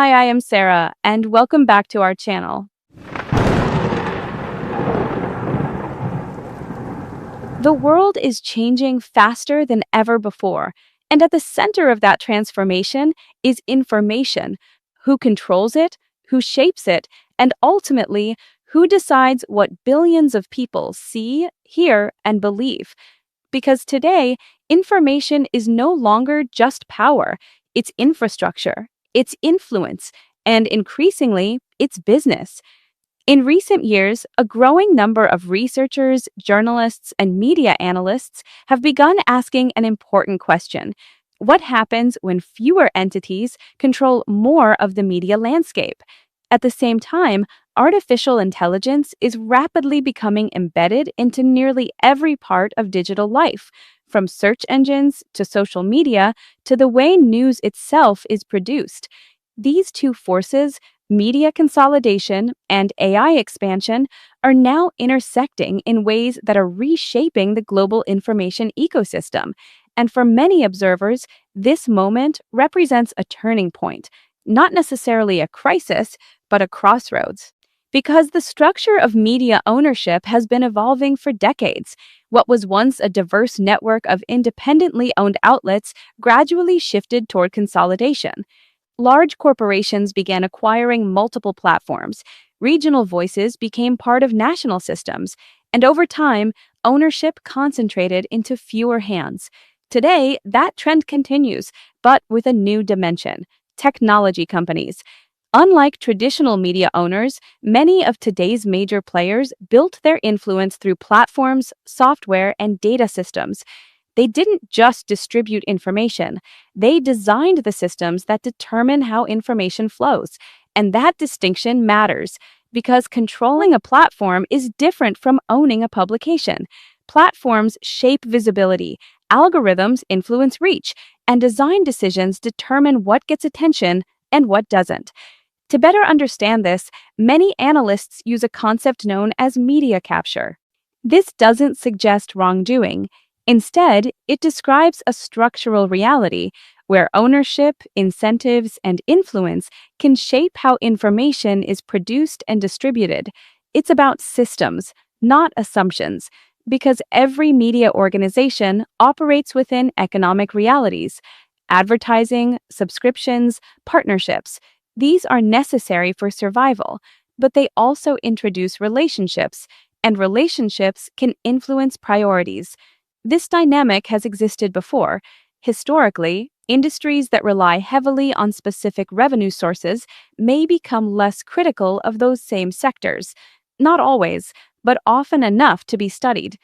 Hi, I am Sarah, and welcome back to our channel. The world is changing faster than ever before, and at the center of that transformation is information. Who controls it, who shapes it, and ultimately, who decides what billions of people see, hear, and believe. Because today, information is no longer just power, it's infrastructure, it's influence, and increasingly, it's business. In recent years, a growing number of researchers, journalists, and media analysts have begun asking an important question. What happens when fewer entities control more of the media landscape? At the same time, artificial intelligence is rapidly becoming embedded into nearly every part of digital life, from search engines to social media to the way news itself is produced. These two forces, media consolidation and AI expansion, are now intersecting in ways that are reshaping the global information ecosystem. And for many observers, this moment represents a turning point, not necessarily a crisis, but a crossroads. Because the structure of media ownership has been evolving for decades, what was once a diverse network of independently owned outlets gradually shifted toward consolidation. Large corporations began acquiring multiple platforms, regional voices became part of national systems, and over time, ownership concentrated into fewer hands. Today, that trend continues, but with a new dimension: technology companies. Unlike traditional media owners, many of today's major players built their influence through platforms, software, and data systems. They didn't just distribute information, they designed the systems that determine how information flows. And that distinction matters because controlling a platform is different from owning a publication. Platforms shape visibility, algorithms influence reach, and design decisions determine what gets attention and what doesn't. To better understand this, many analysts use a concept known as media capture. This doesn't suggest wrongdoing. Instead, it describes a structural reality where ownership, incentives, and influence can shape how information is produced and distributed. It's about systems, not assumptions, because every media organization operates within economic realities. Advertising, subscriptions, partnerships, these are necessary for survival, but they also introduce relationships, and relationships can influence priorities. This dynamic has existed before. Historically, industries that rely heavily on specific revenue sources may become less critical of those same sectors. Not always, but often enough to be studied.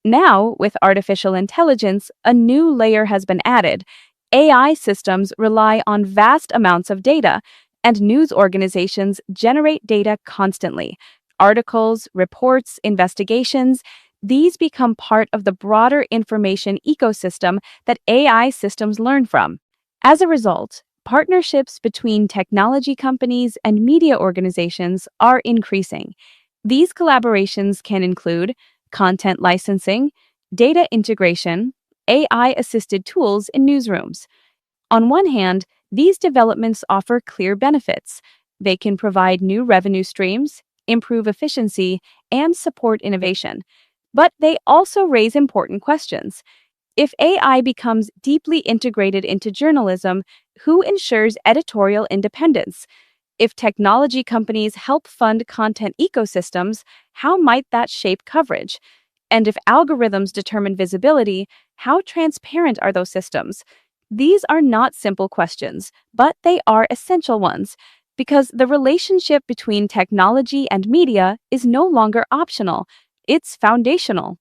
Now, with artificial intelligence, a new layer has been added. AI systems rely on vast amounts of data, and news organizations generate data constantly. Articles, reports, investigations, these become part of the broader information ecosystem that AI systems learn from. As a result, partnerships between technology companies and media organizations are increasing. These collaborations can include content licensing, data integration, AI-assisted tools in newsrooms. On one hand, these developments offer clear benefits. They can provide new revenue streams, improve efficiency, and support innovation. But they also raise important questions. If AI becomes deeply integrated into journalism, who ensures editorial independence? If technology companies help fund content ecosystems, how might that shape coverage? And if algorithms determine visibility, how transparent are those systems? These are not simple questions, but they are essential ones, because the relationship between technology and media is no longer optional, it's foundational.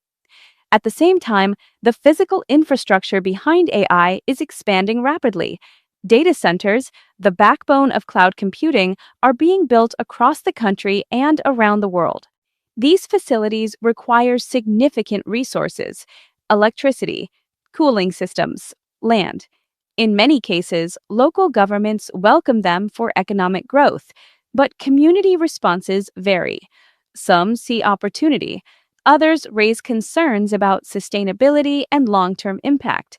At the same time, the physical infrastructure behind AI is expanding rapidly. Data centers, the backbone of cloud computing, are being built across the country and around the world. These facilities require significant resources: electricity, cooling systems, land. In many cases, local governments welcome them for economic growth, but community responses vary. Some see opportunity, others raise concerns about sustainability and long-term impact.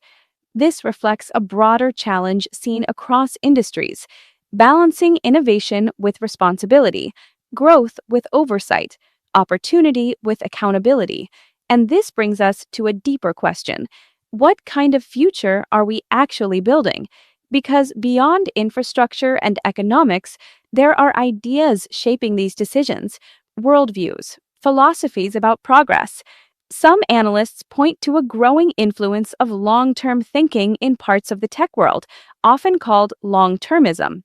This reflects a broader challenge seen across industries. balancing innovation with responsibility, growth with oversight, opportunity with accountability. And this brings us to a deeper question. What kind of future are we actually building? Because beyond infrastructure and economics, there are ideas shaping these decisions, worldviews, philosophies about progress. Some analysts point to a growing influence of long term thinking in parts of the tech world, often called long termism.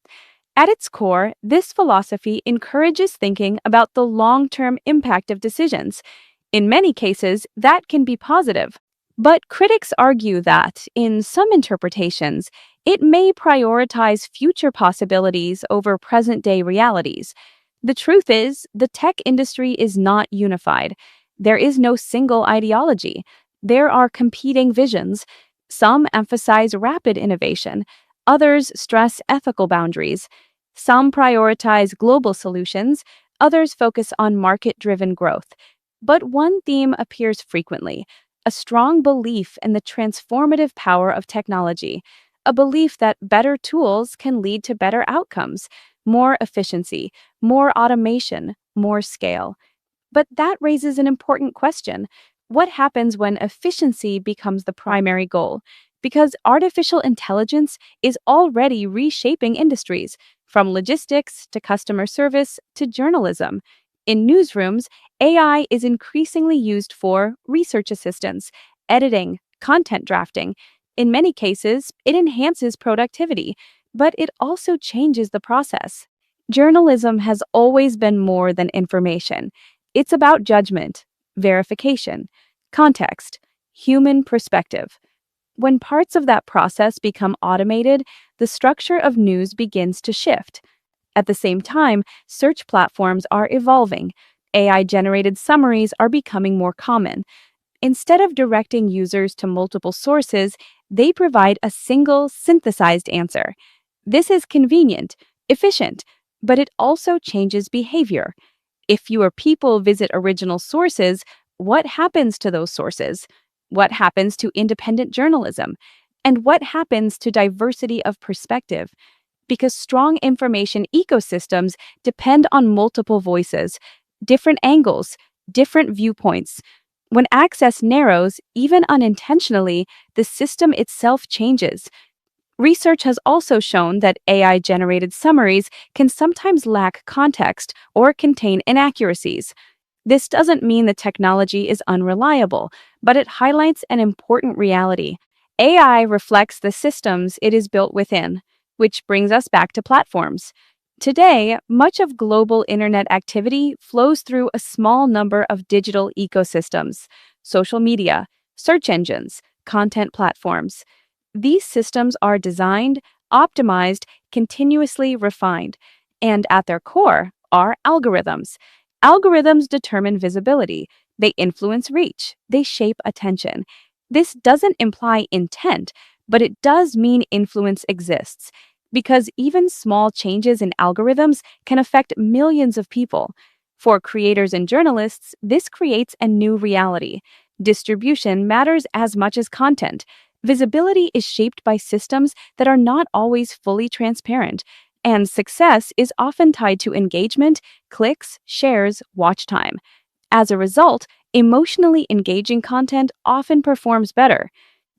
At its core, this philosophy encourages thinking about the long term impact of decisions. In many cases, that can be positive. But critics argue that, in some interpretations, it may prioritize future possibilities over present day realities. The truth is, the tech industry is not unified. There is no single ideology. There are competing visions. Some emphasize rapid innovation, others stress ethical boundaries. Some prioritize global solutions, others focus on market driven growth. But one theme appears frequently: a strong belief in the transformative power of technology, a belief that better tools can lead to better outcomes, more efficiency, more automation, more scale. But that raises an important question. What happens when efficiency becomes the primary goal? Because artificial intelligence is already reshaping industries, from logistics to customer service to journalism. In newsrooms, AI is increasingly used for research assistance, editing, content drafting. In many cases, it enhances productivity, but it also changes the process. Journalism has always been more than information. It's about judgment, verification, context, human perspective. When parts of that process become automated, the structure of news begins to shift. At the same time, search platforms are evolving. AI generated summaries are becoming more common. Instead of directing users to multiple sources, they provide a single synthesized answer. This is convenient, efficient, but it also changes behavior. If fewer people visit original sources, what happens to those sources? What happens to independent journalism? And what happens to diversity of perspective? Because strong information ecosystems depend on multiple voices, different angles, different viewpoints. When access narrows, even unintentionally, the system itself changes. Research has also shown that AI generated summaries can sometimes lack context or contain inaccuracies. This doesn't mean the technology is unreliable, but it highlights an important reality. AI reflects the systems it is built within, which brings us back to platforms. Today, much of global internet activity flows through a small number of digital ecosystems: social media, search engines, content platforms. These systems are designed, optimized, continuously refined, and at their core are algorithms. Algorithms determine visibility, they influence reach, they shape attention. This doesn't imply intent, but it does mean influence exists, because even small changes in algorithms can affect millions of people. For creators and journalists, this creates a new reality. Distribution matters as much as content. Visibility is shaped by systems that are not always fully transparent, and success is often tied to engagement, clicks, shares, watch time. As a result, emotionally engaging content often performs better.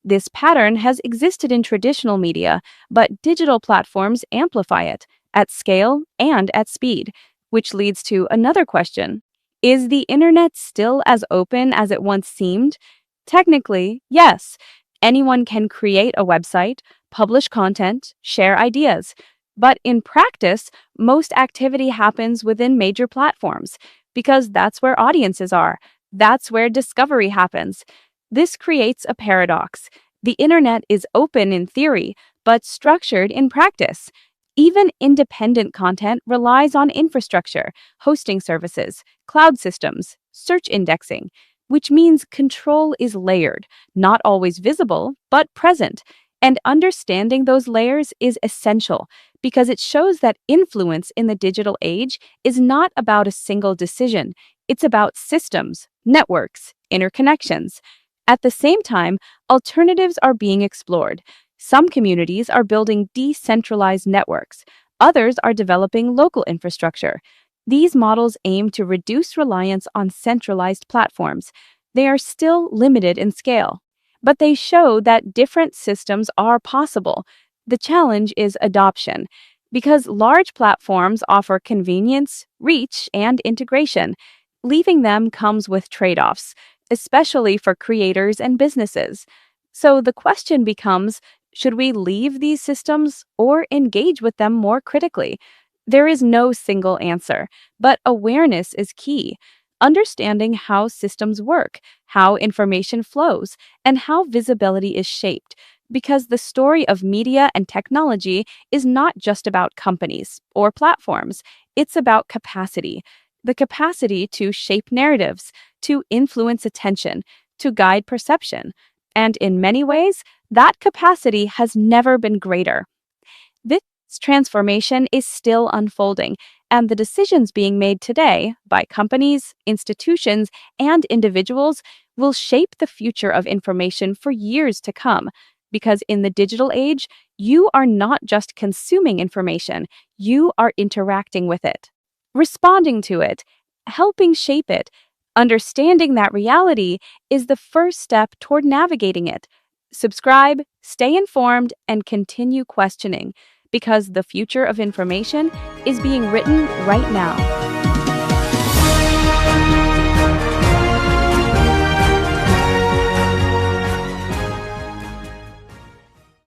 This pattern has existed in traditional media, but digital platforms amplify it at scale and at speed, which leads to another question. Is the internet still as open as it once seemed? Technically, yes. Anyone can create a website, publish content, share ideas. But in practice, most activity happens within major platforms because that's where audiences are. That's where discovery happens. This creates a paradox. The internet is open in theory, but structured in practice. Even independent content relies on infrastructure, hosting services, cloud systems, search indexing, which means control is layered, not always visible, but present. And understanding those layers is essential because it shows that influence in the digital age is not about a single decision. It's about systems, networks, interconnections. At the same time, alternatives are being explored. Some communities are building decentralized networks. Others are developing local infrastructure. These models aim to reduce reliance on centralized platforms. They are still limited in scale, but they show that different systems are possible. The challenge is adoption, because large platforms offer convenience, reach, and integration. Leaving them comes with trade offs, especially for creators and businesses. So the question becomes, should we leave these systems or engage with them more critically? There is no single answer, but awareness is key. Understanding how systems work, how information flows, and how visibility is shaped. Because the story of media and technology is not just about companies or platforms, it's about capacity. The capacity to shape narratives, to influence attention, to guide perception. And in many ways, that capacity has never been greater. This transformation is still unfolding, and the decisions being made today by companies, institutions, and individuals will shape the future of information for years to come. Because in the digital age, you are not just consuming information, you are interacting with it, responding to it, helping shape it. Understanding that reality is the first step toward navigating it. Subscribe, stay informed, and continue questioning because the future of information is being written right now.